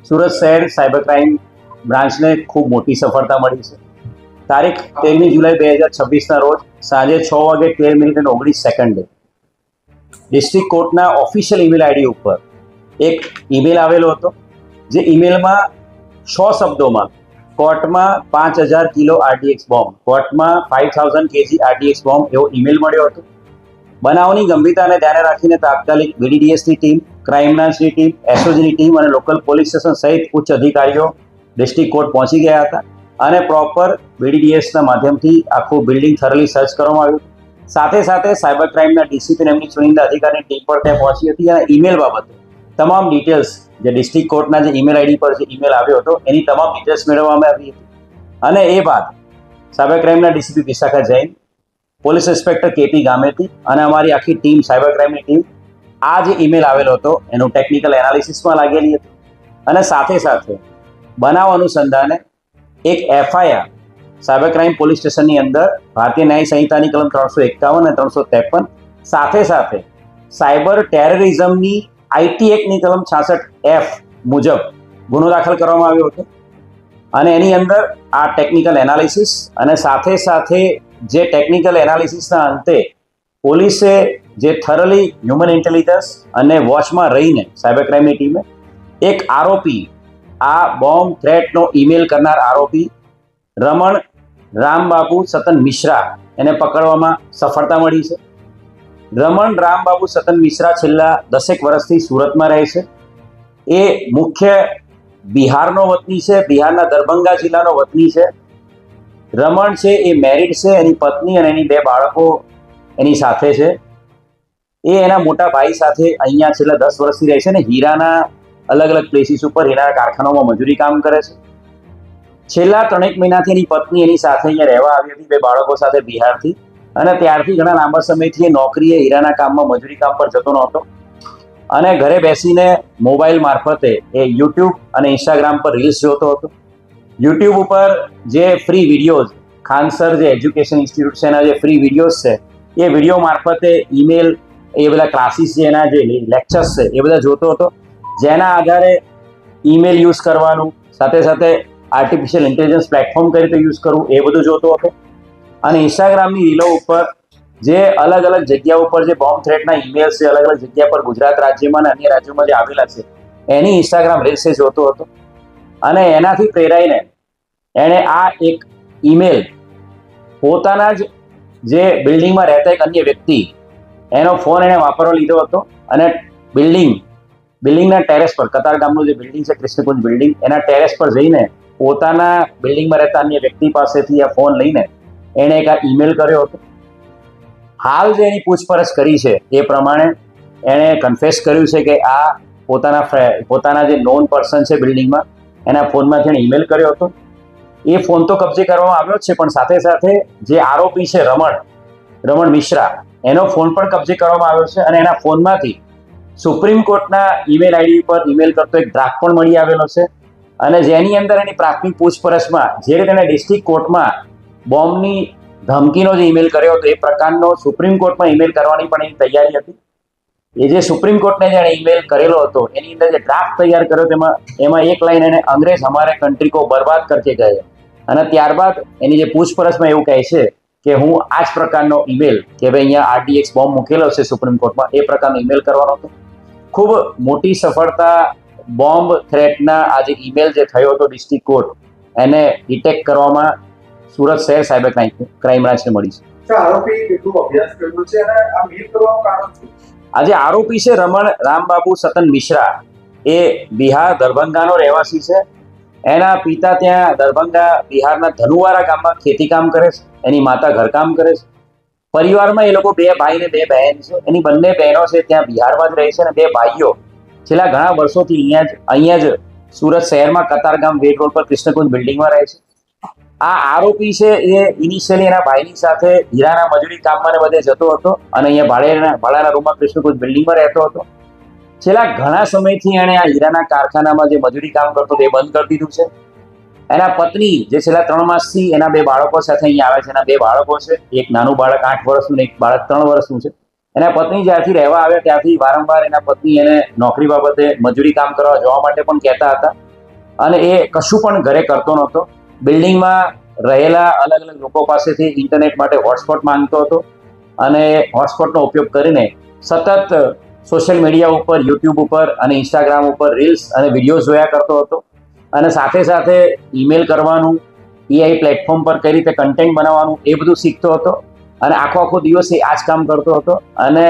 સુરત શહેર cyber crime બ્રાન્ચને ખૂબ મોટી સફળતા મળી છે. તારીખ 13 જુલાઈ 2026ના રોજ સાંજે 6:13:19 ડિસ્ટ્રિક્ટ કોર્ટના ઓફિશિયલ ઈમેલ આઈડી ઉપર એક ઈમેલ આવેલો હતો, જે ઈમેલમાં 100 શબ્દોમાં કોર્ટમાં 5000 કિલો આરડીએક્સ બોમ્બ, કોર્ટમાં 5000 કેજી આરડીએક્સ બોમ્બ એવો ઈમેલ મળ્યો હતો. બનાવની ગંભીરતાને ધ્યાને રાખીને તાત્કાલિક બીડીડીએસની ટીમ, ક્રાઇમ બ્રાન્ચની ટીમ, એસઓજીની ટીમ અને લોકલ પોલીસ સ્ટેશન સહિત ઉચ્ચ અધિકારીઓ ડિસ્ટ્રિક્ટ કોર્ટ પહોંચી ગયા હતા અને પ્રોપર બીડીડીએસના માધ્યમથી આખું બિલ્ડિંગ થરલી સર્ચ કરવામાં આવ્યું. સાથે સાથે સાયબર ક્રાઇમના ડીસીપી એમની ચુનિંદા અધિકારીની ટીમ પણ ત્યાં પહોંચી હતી અને ઈમેલ બાબતે તમામ ડિટેલ્સ જે ડિસ્ટ્રિક્ટ કોર્ટના જે ઈમેલ આઈડી પર જે ઈમેલ આવ્યો હતો એની તમામ ડિટેલ્સ મેળવવામાં આવી હતી. અને એ બાદ સાયબર ક્રાઇમના DCP Vishakha Jain, police inspector KP Gameti અને અમારી આખી ટીમ, સાયબર ક્રાઇમની ટીમ આ જે ઈમેલ આવેલો હતો એનું ટેકનિકલ એનાલિસિસમાં લાગેલી હતી અને સાથે સાથે બનાવ અનુસંધાને એક એફઆઈઆર સાયબર ક્રાઇમ પોલીસ સ્ટેશનની અંદર ભારતીય ન્યાય સંહિતાની કલમ 351 અને 353 સાથે સાથે સાયબર ટેરરિઝમની આઈટી એક્ટની કલમ 66F મુજબ ગુનો દાખલ કરવામાં આવ્યો હતો. અને એની અંદર આ ટેકનિકલ એનાલિસિસ અને સાથે સાથે જે ટેકનિકલ એનાલિસિસના અંતે પોલીસે જે થરલી હ્યુમન ઇન્ટેલિજન્સ અને વોચમાં રહીને સાયબર ક્રાઇમની ટીમે એક આરોપી, આ બોમ્બ થ્રેટનો ઈમેલ કરનાર આરોપી રમણ રામબાબુ સતન મિશ્રા એને પકડવામાં સફળતા મળી છે. રમણ રામબાબુ સતન મિશ્રા છેલ્લા 10 વર્ષથી સુરતમાં રહે છે. એ મુખ્ય બિહારનો વતની છે, બિહારના દરભંગા જિલ્લાનો વતની છે. રમણ છે એ મેરિડ છે, એની પત્ની અને એની 2 બાળકો એની સાથે છે. એ એના મોટા ભાઈ સાથે અહીંયા છેલ્લા 10 વર્ષથી રહે છે ને હીરાના અલગ અલગ પ્લેસીસ ઉપર હીરાના કારખાનાઓમાં મજૂરી કામ કરે છે. છેલ્લા 3 મહિનાથી એની પત્ની એની સાથે અહીંયા રહેવા આવી હતી 2 બાળકો સાથે બિહારથી, અને ત્યારથી ઘણા લાંબા સમયથી એ નોકરીએ હીરાના કામમાં મજૂરી કામ પર જતો નહોતો અને ઘરે બેસીને મોબાઈલ મારફતે એ યુટ્યુબ અને ઇન્સ્ટાગ્રામ પર રીલ્સ જોતો હતો. યુટ્યુબ ઉપર જે ફ્રી વિડીયોઝ, ખાનસર જે એજ્યુકેશન ઇન્સ્ટિટ્યૂટ છે એના જે ફ્રી વિડીયોઝ છે એ વિડીયો મારફતે ઈમેલ, એ બધા ક્લાસીસ છે, એના જે લેક્ચર્સ છે એ બધા જોતો હતો, જેના આધારે ઈમેલ યુઝ કરવાનું, સાથે સાથે આર્ટિફિશિયલ ઇન્ટેલિજન્સ પ્લેટફોર્મ કઈ રીતે યુઝ કરવું એ બધું જોતો હતો. અને ઇન્સ્ટાગ્રામની રીલો ઉપર જે અલગ અલગ જગ્યા ઉપર જે બોમ્બ થ્રેટના ઈમેલ્સ છે અલગ અલગ જગ્યા પર ગુજરાત રાજ્યમાં અને અન્ય રાજ્યોમાં જે આવેલા છે એની ઇન્સ્ટાગ્રામ રીલ્સ જોતો હતો. અને એનાથી પ્રેરાઈને એણે આ એક ઈમેલ પોતાના જ જે બિલ્ડિંગમાં રહેતા એક અન્ય વ્યક્તિ, એનો ફોન એણે વાપરવા લીધો હતો અને બિલ્ડિંગના ટેરેસ પર, કતાર ગામનું જે બિલ્ડિંગ છે કૃષ્ણકુંજ બિલ્ડિંગ, એના ટેરેસ પર જઈને પોતાના બિલ્ડિંગમાં રહેતા અન્ય વ્યક્તિ પાસેથી આ ફોન લઈને એણે એક આ ઈમેલ કર્યો હતો. હાલ જે એની પૂછપરછ કરી છે એ પ્રમાણે એણે કન્ફેસ કર્યું છે કે આ પોતાના જે નોન પર્સન છે બિલ્ડિંગમાં એના ફોનમાંથી એણે ઈમેલ કર્યો હતો. એ ફોન તો કબજે કરવામાં આવ્યો જ છે, પણ સાથે સાથે જે આરોપી છે રમણ મિશ્રા, એનો ફોન પણ કબજે કરવામાં આવ્યો છે અને એના ફોનમાંથી સુપ્રીમ કોર્ટના ઈમેલ આઈડી પર ઈમેલ કરતો એક ડ્રાફ્ટ પણ મળી આવેલો છે. અને જેની અંદર એની પ્રાથમિક પૂછપરછમાં જે રીતે એણે ડિસ્ટ્રિક્ટ કોર્ટમાં બોમ્બની ધમકીનો જે ઈમેલ કર્યો હતો એ પ્રકારનો સુપ્રીમ કોર્ટમાં ઈમેલ કરવાની પણ એની તૈયારી હતી. એ જે સુપ્રીમ કોર્ટને જેણે ઈમેલ કરેલો હતો એની અંદર જે ડ્રાફ્ટ તૈયાર કર્યો એમાં એક લાઈન એને અંગ્રેજ હમારે કંટ્રી કો બરબાદ કરકે ગયે, અને ત્યારબાદ એની જે પૂછપરછમાં એવું કહે છે કે હું આ જ પ્રકારનો ઈમેલ કે ભાઈ અહીંયા આરડીએક્સ બોમ્બ મૂકેલો છે સુપ્રીમ કોર્ટમાં, એ પ્રકારનો ઈમેલ કરવાનો હતો. ખૂબ મોટી સફળતા બોમ્બ થ્રેટના આ જે ઈમેલ જે થયો હતો ડિસ્ટ્રિક્ટ કોર્ટ એને ડિટેક્ટ કરવામાં સુરત શહેર સાયબર ક્રાઇમ બ્રાન્ચને મળી છે. આરોપી કેટલું અભ્યાસ કર્યો છે અને આ મેલ કરવાનું કારણ શું? આ જે આરોપી છે રમણ રામબાબુ સતન મિશ્રા, એ બિહાર દરભંગાનો રહેવાસી છે. એના પિતા ત્યાં દરભંગા બિહારના ધનુવારા ગામમાં ખેતી કામ કરે છે, એની માતા ઘરકામ કરે છે. પરિવારમાં એ લોકો 2 ભાઈ ને 2 બહેન છે. એની બંને બહેનો છે ત્યાં બિહારમાં જ રહે છે અને 2 ભાઈઓ છેલ્લા ઘણા વર્ષોથી અહીંયા જ સુરત શહેરમાં કતારગામ વેટ રોડ પર કૃષ્ણકુંજ બિલ્ડિંગમાં રહે છે. આ આરોપી છે એ ઇનિશિયલી એના ભાઈની સાથે હીરાના મજૂરી કામમાં ને બધે જતો હતો અને અહીંયા ભાડાના રૂમમાં કૃષ્ણકુંજ બિલ્ડિંગમાં રહેતો હતો. છેલ્લા ઘણા સમયથી એણે આ હીરાના કારખાનામાં જે મજૂરી કામ કરતો એ બંધ કરી દીધું છે. એના પત્ની જે છેલ્લા 3 માસથી એના 2 બાળકો સાથે અહીંયા આવે છે, એના 2 બાળકો છે, એક નાનું બાળક 8 વર્ષનું ને એક બાળક 3 વર્ષનું છે. એના પત્ની જ્યારથી રહેવા આવ્યા ત્યારથી વારંવાર એના પત્ની એને નોકરી બાબતે મજૂરી કામ કરવા જવા માટે પણ કહેતા હતા અને એ કશું પણ ઘરે કરતો નહોતો. બિલ્ડિંગમાં રહેલા અલગ અલગ લોકો પાસેથી ઇન્ટરનેટ માટે હોટસ્પોટ માંગતો હતો અને હોટસ્પોટનો ઉપયોગ કરીને સતત સોશિયલ મીડિયા ઉપર, યુટ્યુબ ઉપર અને ઇન્સ્ટાગ્રામ ઉપર રીલ્સ અને વિડીયોઝ જોયા કરતો હતો. અને સાથે સાથે ઈમેલ કરવાનું, એઆઈ પ્લેટફોર્મ પર કઈ રીતે કન્ટેન્ટ બનાવવાનું એ બધું શીખતો હતો. અને આખો દિવસ એ આ જ કામ કરતો હતો. અને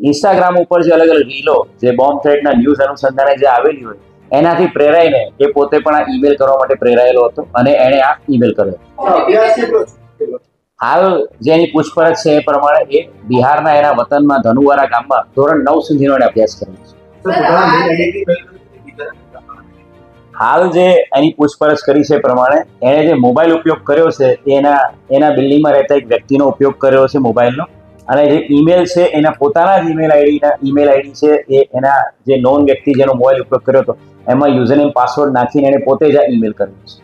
ઇન્સ્ટાગ્રામ ઉપર જે અલગ અલગ રીલો, જે બોમ્બ થ્રેટના ન્યૂઝ અનુસંધાને જે આવેલી હોય, એનાથી પ્રેરાઈને એ પોતે પણ આ ઈમેલ કરવા માટે પ્રેરાયેલો હતો અને એણે આ ઈમેલ કર્યો. અભ્યાસ કેટલો છે? હાલ જેની પૂછપરછ છે એ પ્રમાણે એ બિહારના એના વતનમાં ધનુવારા ગામમાં ધોરણ 9 સુધીનો એણે અભ્યાસ કર્યો છે. સર, પોતાના mail ID થી mail કરી હાલ જે એની પૂછપરછ કરી છે એ પ્રમાણે એણે જે મોબાઈલ ઉપયોગ કર્યો છે એ એના બિલ્ડિંગમાં રહેતા એક વ્યક્તિનો ઉપયોગ કર્યો છે મોબાઈલનો. અને જે ઈમેલ છે એના પોતાના જ ઈમેલ આઈડી છે એ એના જે નોન વ્યક્તિ જેનો મોબાઈલ ઉપયોગ કર્યો હતો એમાં યુઝરનેમ પાસવર્ડ નાખીને એણે પોતે જ આ ઈમેલ કર્યો છે.